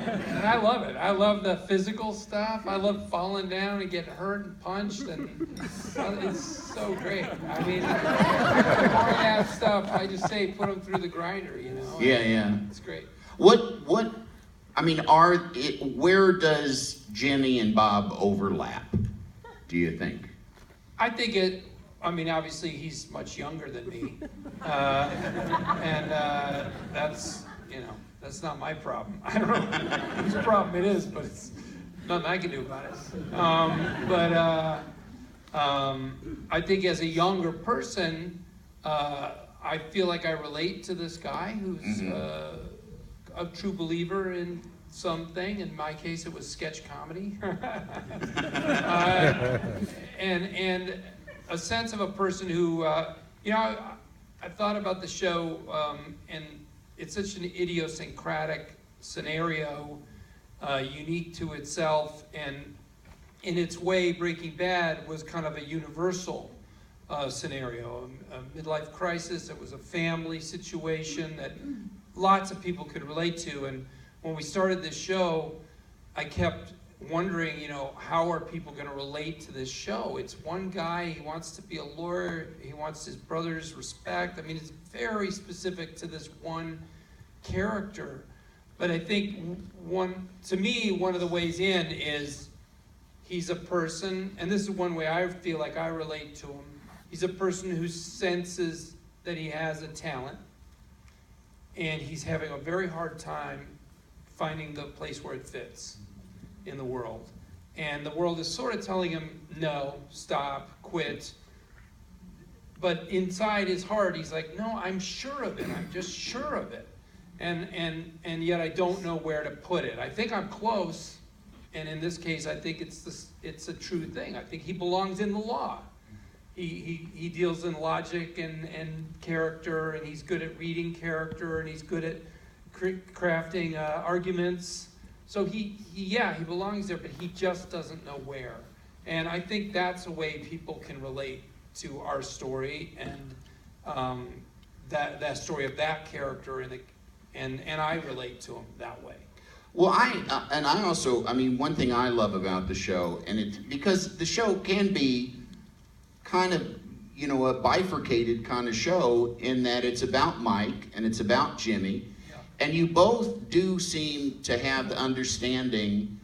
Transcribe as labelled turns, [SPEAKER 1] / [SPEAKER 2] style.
[SPEAKER 1] And I love it. I love the physical stuff. I love falling down and getting hurt and punched, and it's so great. I mean, the more of that stuff, I just say put them through the grinder, you know?
[SPEAKER 2] Yeah.
[SPEAKER 1] It's great.
[SPEAKER 2] Where does Jimmy and Bob overlap, do you think?
[SPEAKER 1] I think obviously he's much younger than me. That's not my problem. I don't know whose problem it is, but it's nothing I can do about it. I think as a younger person, I feel like I relate to this guy who's a true believer in something. In my case, it was sketch comedy. And a sense of a person who, I thought about the show, and it's such an idiosyncratic scenario, unique to itself, and in its way, Breaking Bad was kind of a universal scenario, a midlife crisis. It was a family situation that lots of people could relate to. And when we started this show, I kept wondering, how are people going to relate to this show? It's one guy, he wants to be a lawyer, he wants his brother's respect. I mean, it's very specific to this one character. But I think one of the ways in is he's a person, and this is one way I feel like I relate to him. He's a person who senses that he has a talent, and he's having a very hard time finding the place where it fits in the world. And the world is sort of telling him, no, stop, quit. But inside his heart, he's like, no, I'm sure of it. I'm just sure of it. And yet I don't know where to put it. I think I'm close. And in this case, I think it's a true thing. I think he belongs in the law. He deals in logic and character, and he's good at reading character, and he's good at crafting arguments. So he belongs there, but he just doesn't know where. And I think that's a way people can relate to our story, and that story of that character, and I relate to him that way.
[SPEAKER 2] Well, one thing I love about the show, because the show can be kind of, a bifurcated kind of show in that it's about Mike and it's about Jimmy. And you both do seem to have the understanding